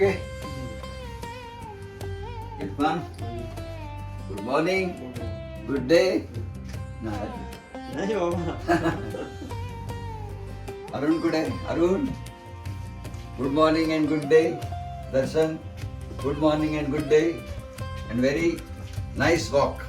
Okay. Irfan, good morning, good day. नाही बाबा. अरुण कुठे? Arun, good morning and good day. Darshan, good morning and good day and very nice walk.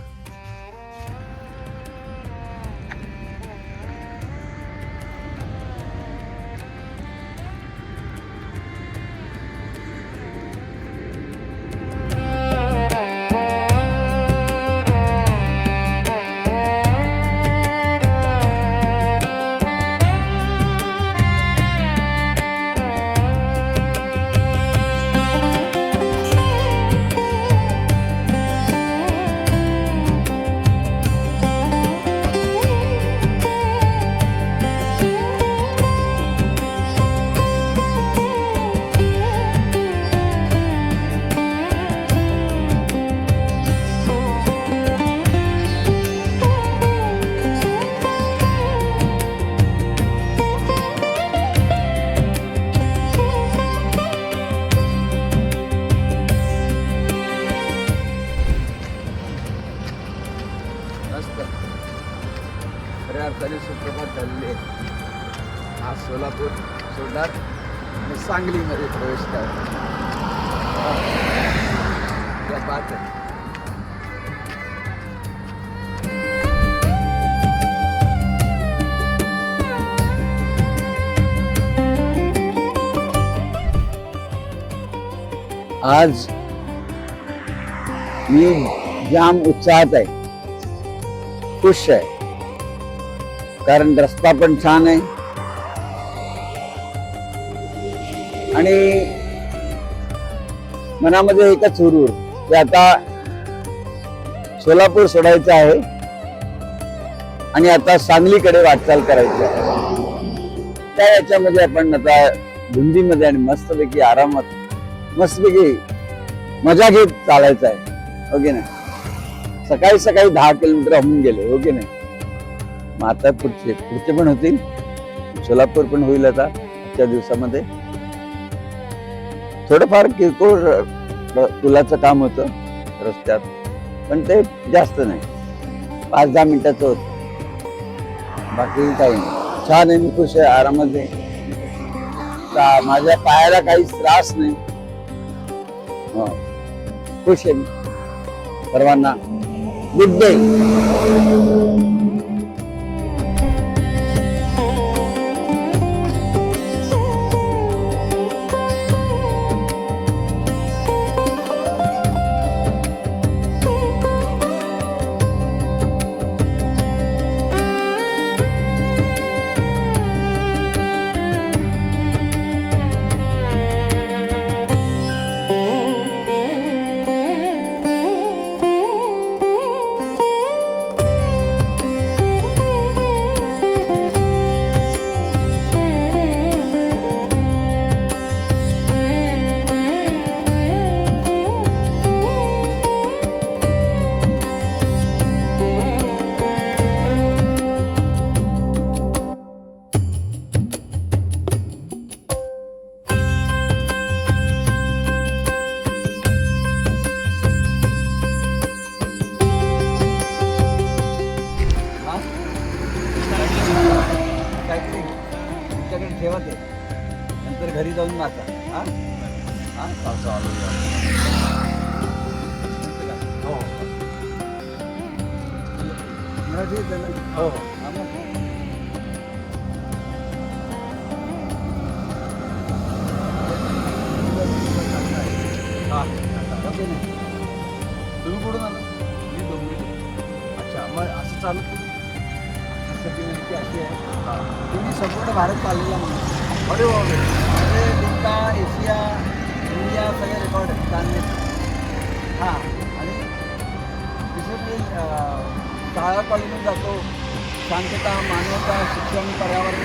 खऱ्या अर्थाने सुप्रभात झालेली आहे. आज सोलापूर सोडणार आणि सांगलीमध्ये प्रवेश करणार. क्या बात आहे. आज मी जाम उत्साहात आहे, खुश आहे, कारण रस्ता पण छान आहे आणि मनामध्ये एकच हुरूर की आता सोलापूर सोडायचं आहे आणि आता सांगलीकडे वाटचाल करायची आहे. त्या याच्यामध्ये आपण आता धुंदीमध्ये आणि मस्तपैकी आरामात मस्तपैकी मजा घेत चालायचं आहे, हो की नाही. सकाळी सकाळी 10 किलोमीटर होऊन गेले, हो की नाही. मग आता पुढचे पण होतील. सोलापूर पण होईल आता आजच्या दिवसामध्ये. थोडंफार किरकोळ पुलाचं काम होतं रस्त्यात, पण ते जास्त नाही, 5-10 मिनिटाचं होतं, बाकी काही नाही. छान आहे, मी खुश आहे, आरामात आहे. माझ्या पायाला काहीच त्रास नाही. खुश आहे मी. सर्वांना गुड डे. ठेवा ते, नंतर घरी जाऊन नाचा. हा हा चालू हो मराठी येतं ना. हो हो हा ओके नाही. तुम्ही कुठून आला? मी डोंबिवली. अच्छा, मग असं चालू अशी आहे. तुम्ही संपूर्ण भारत चाललेला म्हणून. अरे बाबा, म्हणजे लिंका, एशिया, इंडिया सगळे रेकॉर्ड आहेत चालले. हां, आणि विशेष शाळा कॉलेजमध्ये जातो. शांतता, मानवता, शिक्षण, पर्यावरण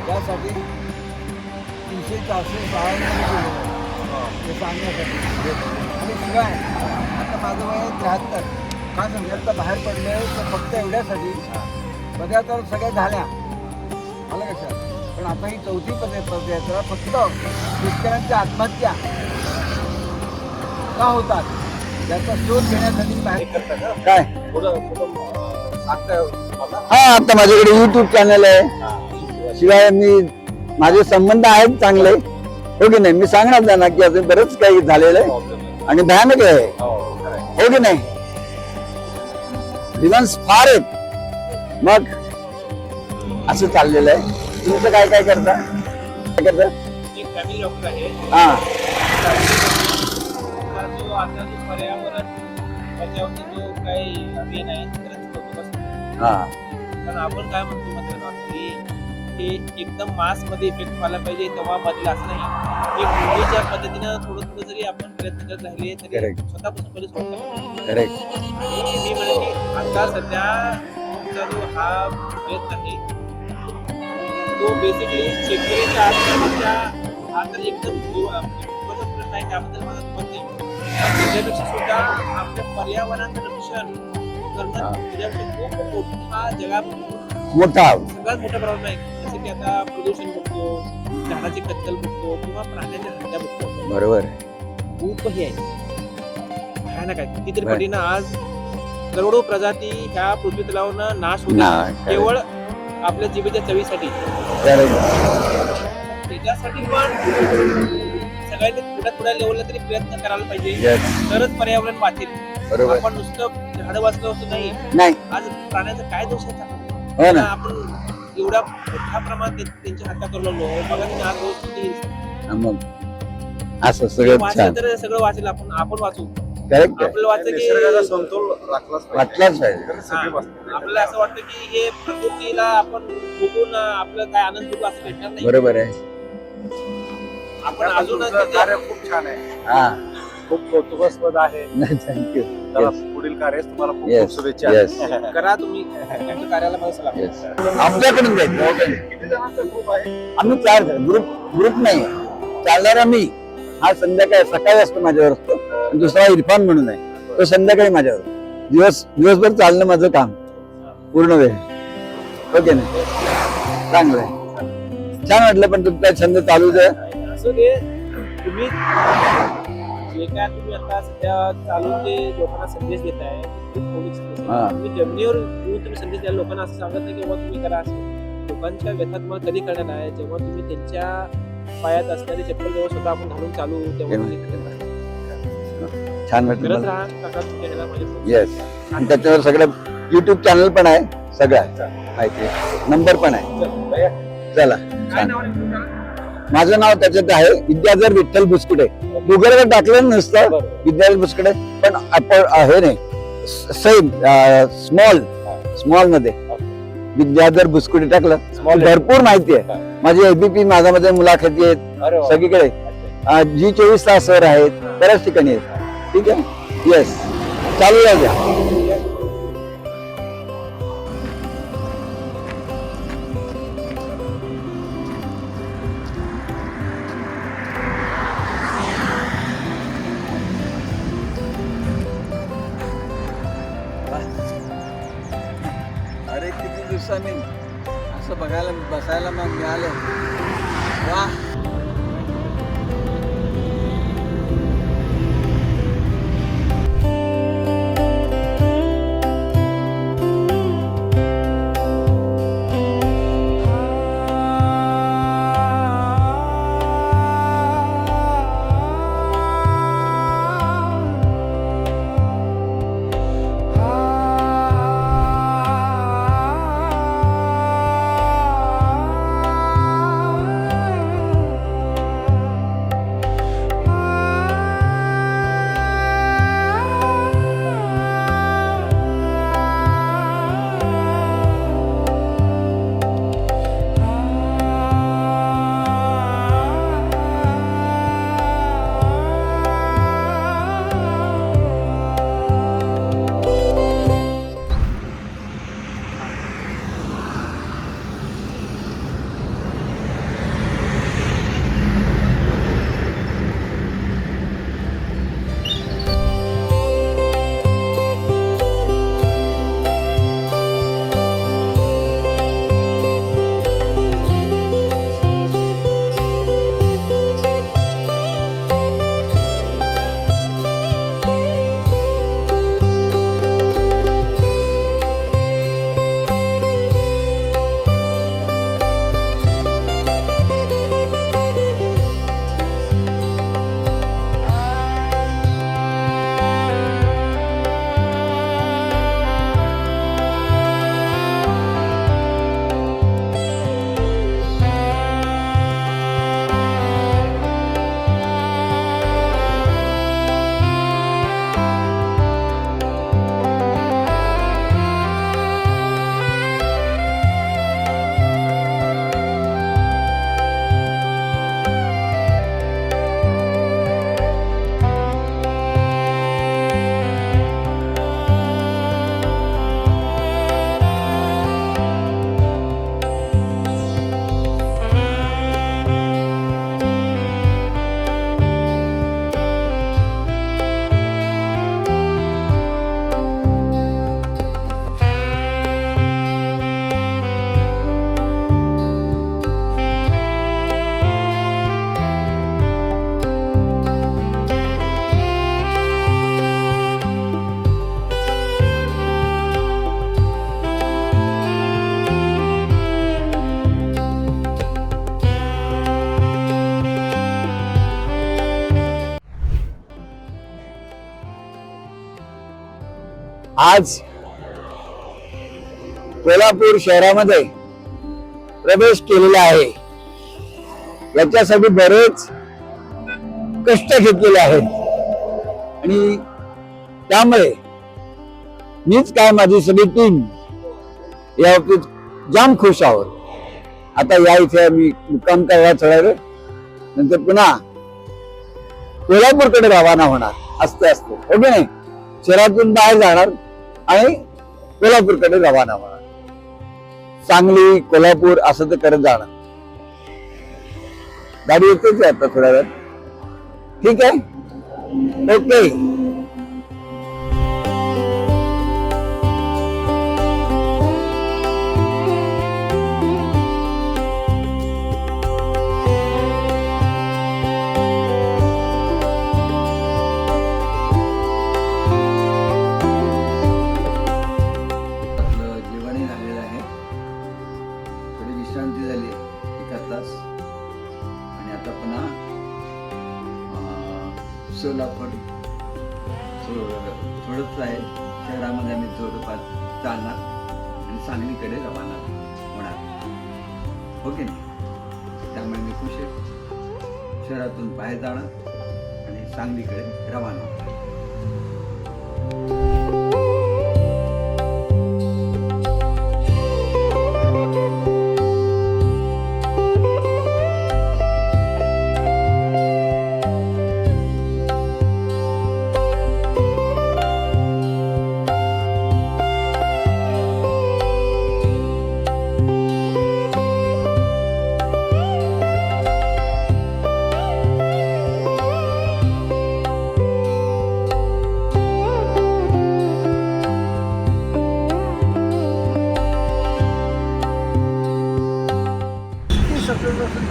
यासाठी 300-400 शाळांमध्ये गेलो ते सांगण्यासाठी. आणि शिवाय आता माझं वय 73. काय समजा आता बाहेर पडलं तर फक्त एवढ्यासाठी बघा तर सगळ्या झाल्या मला कशा, पण आता ही चौथी पदयात्रा फक्त शेतकऱ्यांच्या आत्महत्या का होतात त्याचा शोध घेण्यासाठी काय हा आता माझ्याकडे युट्यूब चॅनल आहे. शिवाय मी माझे संबंध आहेत चांगले हो की नाही. मी सांगणार त्यांना की अजून बरंच काही झालेलं आहे आणि भयानक आहे हो की नाही. दिवस फार आहेत मग असं चाललेलं आहे. तुमचं काय काय करता काय करता हा जो आता जो पर्यावरण त्याच्यावरती जो काही अभियान आहे खरंच कौतुक असतं. हा कारण आपण काय म्हणतो मित्रांनो की हे एकदम मास मध्ये इफेक्ट व्हायला पाहिजे तेव्हा बदल असं नाही. एक मुलीच्या पद्धतीनं थोडं थोडं जरी आपण प्रयत्न करत राहिले तरी Correct. स्वतःपासून बरेच होतं. करेक्ट मी म्हणेन की आता सध्या तुमचा जो हा प्रयत्न आहे तो बेसिकली शेतकऱ्याच्या आत्महत्या हा तर एकदम महत्त्वाचा प्रश्न आहे त्याबद्दल मला मत नाही. त्याच्यापेक्षा सुद्धा आपल्या पर्यावरणाचं रक्षण करणं त्याच्यापेक्षा खूप मोठा जगामध्ये मोठा सगळ्यात मोठा प्रॉब्लेम आहे. जसं की आता प्रदूषण बघतो, झाडाची कत्तल बघतो किंवा प्राण्याच्या हत्या बघतो. बरोबर खूप हे आहे भयानक आहे. कितीतरी बरं. पटीनं आज करोडो प्रजाती ह्या पृथ्वी तलावावर नाश होतात नाही, केवळ आपल्या जिभेच्या चवीसाठी. त्याच्यासाठी पण सगळ्यांनी थोड्या थोड्या लेवलला तरी प्रयत्न करायला पाहिजे तरच पर्यावरण वाचेल. बरोबर आपण नुसतं झाडं वाचलं होतं नाही. नाही आज प्राण्याचा काय दोष आहे हो ना आपण एवढ्या मोठ्या प्रमाणात त्यांची हत्या करू लागलो. बघा तुम्ही आज रोज किती हा, मग असं सगळं वाचलं छान तर सगळं वाचेल. आपण वाचू करेक्ट आपलं वाटतं की निसर्गाचा समतोल राखलाच वाटलाच पाहिजे. सगळे हा, वाचतात. आपल्याला असं वाटतं की हे प्रकृतीला आपण बघून आपलं काय आनंद भेटू असं भेटणार नाही. बरोबर आहे आपण पण अजून तुमचं कार्य खूप छान आहे, हा खूप कौतुकास्पद आहे. नाही थँक्यू त्याला पुढील कार्यास तुम्हाला खूप Yes, खूप शुभेच्छा. yes. करा तुम्ही तुमच्या कार्याला मला सलाम. येस आपल्याकडून जाईल किती जणांचा ग्रुप आहे? आम्ही 4 ग्रुप नाही चालणारा मी हा संध्याकाळी सकाळी असतो माझ्यावर असतो आणि दुसरा इरफान म्हणून आहे तो संध्याकाळी माझ्यावर दिवसभर चालणं माझं काम पूर्ण वेळ ओके ना चांगलं आहे छान वाटलं पण तुमचा छंद चालूच आहे. असं ते तुम्ही जे काय तुम्ही आता सध्या चालून जे लोकांना संदेश देत आहे खूप मौलिक संदेश आहे. हा. तुम्ही जमिनीवर येऊन तुम्ही संदेश द्याल लोकांना असं सांगत नाही की बाबा तुम्ही करा असं. लोकांच्या व्यथा तुम्हाला कधी कळणार आहे जेव्हा तुम्ही त्यांच्या पायात असणारी चप्पल जेव्हा स्वतः आपण घालून चालू तेव्हा तुम्ही करणार. छान वाटलं करत मला राहा काका तुमच्या ह्याला माझे येस आणि त्याच्यावर सगळं युट्यूब चॅनल पण आहे सगळं माहिती नंबर पण आहे चला काय छान नाव आहे तुमचं? माझं नाव त्याच्यात आहे विद्याधर विठ्ठल बुसकुटे गुगलवर टाकलं नसतं बरोबर. विद्याधर बुसकुटे पण आपण हे नाही सेम स्मॉल मध्ये विद्याधर बुसकुटे टाकलं भरपूर माहिती आहे माझी एबीपी माझ्यामध्ये मुलाखती आहेत अरे वा. सगळीकडे G24 तासवर आहेत बऱ्याच ठिकाणी आहेत ठीक आहे येस चालू राहू द्या अरे किती दिवसांनी असं बघायला बसायला मग मिळालं वा आज कोल्हापूर शहरामध्ये प्रवेश केलेला आहे. याच्यासाठी बरेच कष्ट घेतलेले आहेत आणि त्यामुळे मीच काय माझी सगळी टीम या बाबतीत जाम खुश आहोत. आता या इथे मी मुक्काम करायला चढावे, नंतर पुन्हा कोल्हापूरकडे रवाना होणार असते असते, हो की नाही? शहरातून बाहेर जाणार आणि कोल्हापूरकडे रवाना होणार. सांगली, कोल्हापूर असं ते करत जाणार. गाडी येतेच आहे आता थोड्या वेळ. ठीक आहे, ओके. जेवणही झालेलं आहे, थोडी विश्रांती झाली 1 तास आणि आता पुन्हा सोलापूर थोडंच आहे शहरामध्ये आम्ही थोडंफार चालणार आणि सांगलीकडे रवाना होणार, हो की नाही? त्यामुळे मी खुश आहे. शहरातून बाहेर जाणार आणि सांगलीकडे रवाना होणार.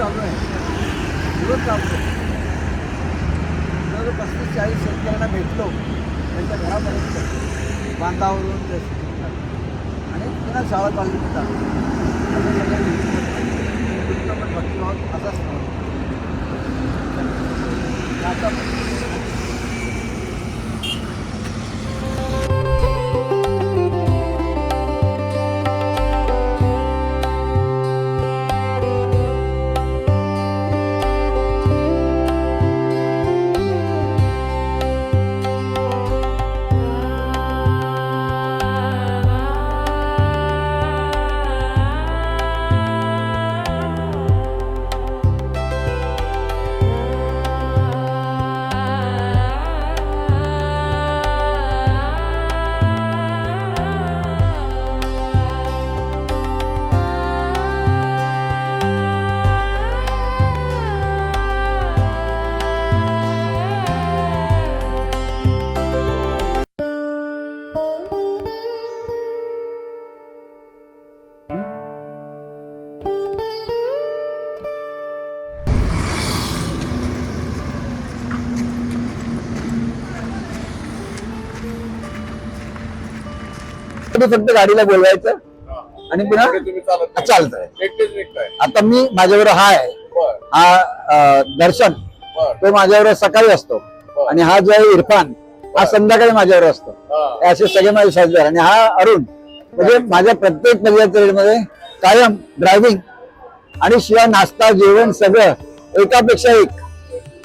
चालू आहे, दिवस चालतो. 35-40 शेतकऱ्यांना भेटलो त्यांच्या घरापर्यंत, बांधावरून ते आणि पुन्हा शाळा चालली होतात. पण भक्तिभाव असाच नव्हता. फक्त गाडीला बोलवायचं आणि पुन्हा तुम्ही चालत चालतंय. एकटेच निघताय. आता मी माझ्याबरोबर हा आहे, बर हा दर्शन, बर तो माझ्याबरोबर सकाळी असतो आणि हा जो आहे इरफान, हा संध्याकाळी माझ्याबरोबर असतो. हे असे सगळे माझे साथीदार. आणि हा अरुण, म्हणजे माझ्या प्रत्येक पदयात्रेमध्ये कायम ड्रायव्हिंग आणि शिवाय नाश्ता जेवण सगळं एकापेक्षा एक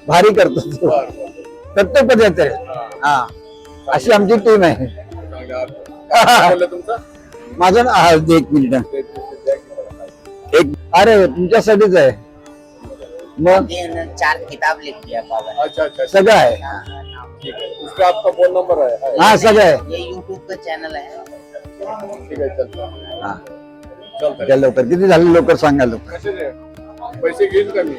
भारी करतो तो. बर प्रत्येक पदयात्रेत. हा, अशी आमची टीम आहे. बोललं तुमचं माझं एक मिनिट, एक अरे तुमच्यासाठीच आहे. मग 4 किताब लिख दिया बाबा। अच्छा अच्छा सगळं आहे. ठीक है, उसका आपका फोन नंबर है? हा सगळं आहे. ये यूट्यूब का चैनल है। ठीक आहे, चलता हा, चलता द्या लवकर. किती झाले लवकर सांगा लवकर. कसे रे? पैसे घेईन का मी?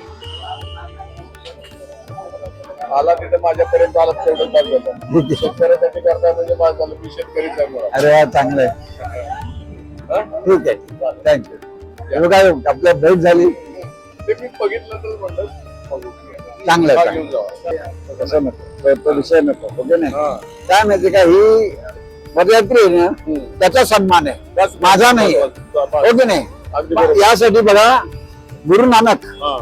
आला तिथे माझ्यापर्यंत आला तेवढं बाद झालं. शेतकऱ्यासाठी करता म्हणजे बाद झालं. मी शेतकरीच आहे मुळात. अरे वा, चांगलं आहे. हा? ठीक आहे, थँक्यू. काय आपल्या भेट झाली, ते मी बघितलं तर म्हणलं बघू. चांगलं हा, आहे. घेऊन जाऊ. तसं नको, तो विषय नको, ओके नाही. हा. काय माहिती का, ही पदयात्री आहे ना, त्याचा सन्मान आहे, माझा नाही आहे. ओके नाही. अगदी बरोबर. यासाठी बघा, गुरु नानक, हा.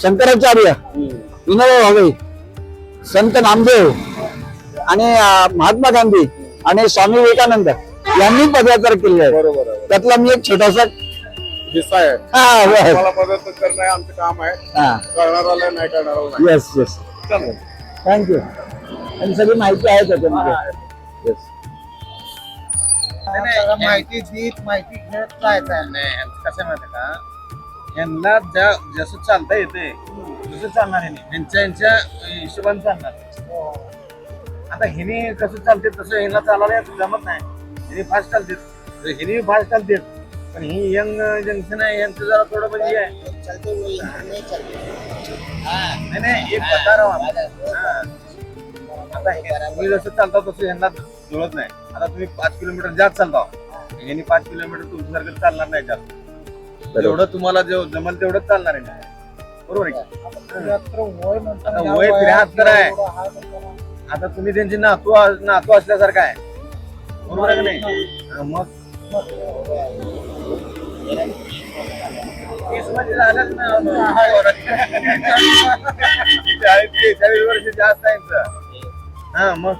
शंकराचार्य, विनोबा भावे, संत नामदेव आणि महात्मा गांधी आणि स्वामी विवेकानंद यांनी पदयात्रा केली आहे. बरोबर आहे. त्यातला मी एक छोटासा हिस्सा आहे. हा बस. मला पदार्थ करणं हे आमचं काम आहे. हा करणाराला नाही करणारा नाही. Yes yes thank you. आणि सगळी माहिती आहे त्याच्यामध्ये. येस माहिती देत माहिती घेत जायचं नाही कसं माहिती का यांना जसं चालता येते तसं चालणार आहे यांच्या हिशोबाने चालणार. आता हिने कसं चालते तसं ह्याला चालायला जमत नाही. हिने फास्ट चालते हिने फास्ट चालते पण ही यंग जंक्शन आहे यांचं जरा थोडं म्हणजे आहे. चलते हुए नहीं चलते. नाही एक बता रहा हूं. हा. आता तुम्ही जसं चालता तसं यांना जुळत नाही. आता तुम्ही 5 किलोमीटर जास्त चालता यांनी 5 किलोमीटर तुमच्यासारखं चालणार नाही जास्त. जेवढं तुम्हाला जमल तेवढं चालणार आहे. बरोबर आहे आता वय 73 आहे. आता तुम्ही त्यांची नातू असल्यासारखं आहे. बरोबर आहे का नाही. मग 30 मध्ये झालंच ना 40 वर्ष जास्त आहे. हा मग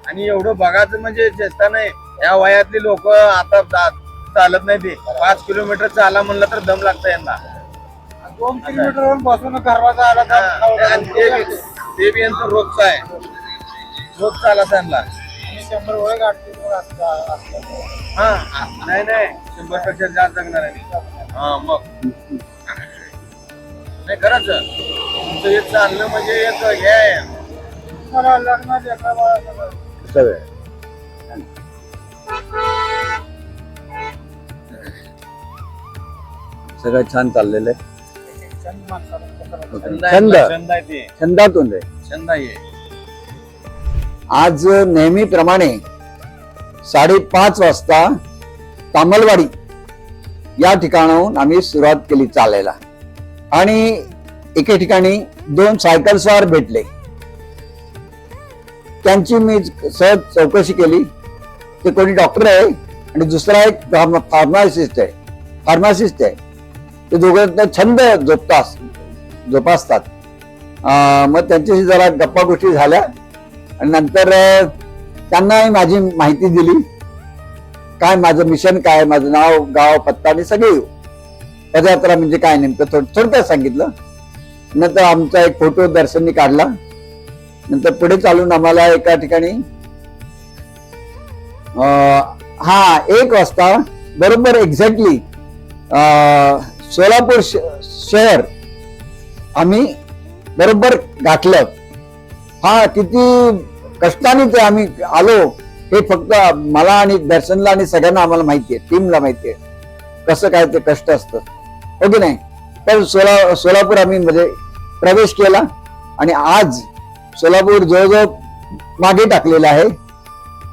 आणि एवढं बघायचं म्हणजे चेष्टा नाही. या वयातली लोक आता चालत नाही. ते 5 किलोमीटर चाला म्हणलं तर दम लागतं यांना. 2 किलोमीटर बसून करवाचा आला आणि ते बी यांचं रोजचं आहे. रोज चाला त्यांना. 100 वय गाठते. हा नाही 100% जास्त जगणार आहे. हा मग नाही खरंच तुमचं हे चालणं म्हणजे एक हे आहे. मला लग्नात एका बाळा सगळं सगळं छान चाललेलं आहे. छंद छंद आहे ते. छंदातून आहे. छंद आहे. आज नेहमीप्रमाणे 5:30 वाजता तामलवाडी या ठिकाणाहून आम्ही सुरुवात केली चालायला. आणि एके ठिकाणी 2 सायकल स्वार भेटले. त्यांची मी सहज चौकशी केली. ते कोणी डॉक्टर आहे आणि दुसरा एक फार्मासिस्ट आहे. ते दोघं छंद जोपासतात. मग त्यांच्याशी जरा गप्पा गोष्टी झाल्या आणि नंतर त्यांना माझी माहिती दिली. काय माझं मिशन काय, माझं नाव, गाव, पत्ता आणि सगळी पदयात्रा म्हणजे काय नेमकं थोडक्यात सांगितलं. नंतर आमचा एक फोटो दर्शननी काढला. नंतर पुढे चालून आम्हाला एका ठिकाणी 1 वाजता बरोबर एक्झॅक्टली सोलापूर शहर आम्ही बरोबर गाठलं. किती कष्टाने ते आम्ही आलो हे फक्त मला आणि दर्शनला आणि सगळ्यांना आम्हाला माहितीये. टीमला माहितीये कसं काय ते कष्ट असतं. हो की नाही. तर सोलापूर आम्ही म्हणजे प्रवेश केला आणि आज सोलापूर जवळजवळ मागे टाकलेलं आहे.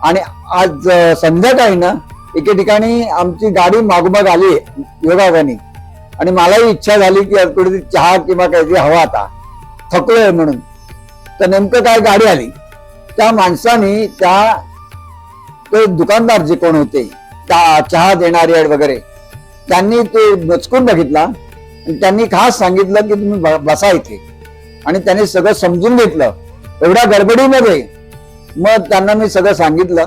आणि आज संध्याकाळी ना एके ठिकाणी आमची गाडी मागोमाग आली योगायोगाने. आणि मलाही इच्छा झाली की थोडी चहा किंवा काहीतरी हवा आता थकलोय म्हणून. तर नेमकं काय गाडी आली. त्या माणसाने ते दुकानदार जे कोण होते चहा देणारे वगैरे त्यांनी ते मजकूर बघितला आणि त्यांनी खास सांगितलं की तुम्ही बसा इथे. आणि त्यांनी सगळं समजून घेतलं एवढ्या गडबडीमध्ये. मग त्यांना मी सगळं सांगितलं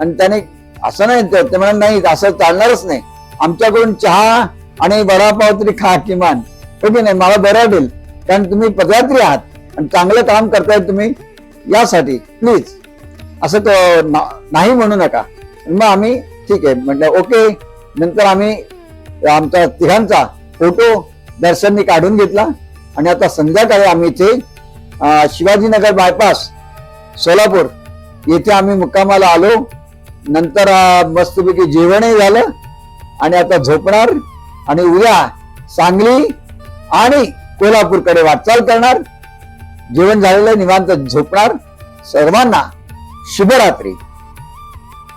आणि त्याने असं नाही ते म्हणाले नाही असं चालणारच नाही. आमच्याकडून चहा आणि वडापाव तरी खा किमान. हो की नाही. मला बरं वाटेल कारण तुम्ही पदयात्री आहात आणि चांगलं काम करताय तुम्ही. यासाठी प्लीज असं नाही म्हणू नका. मग आम्ही ठीक आहे म्हटलं ओके. नंतर आम्ही आमचा तिघांचा फोटो दर्शननी काढून घेतला. आणि आता संध्याकाळी आम्ही इथे शिवाजीनगर बायपास सोलापूर येथे आम्ही मुक्कामाला आलो. नंतर मस्तपैकी जेवणही झालं आणि आता झोपणार आणि उद्या सांगली आणि कोल्हापूरकडे वाटचाल करणार. जेवण झालेलं निवांत झोपणार. सर्वांना शुभरात्री.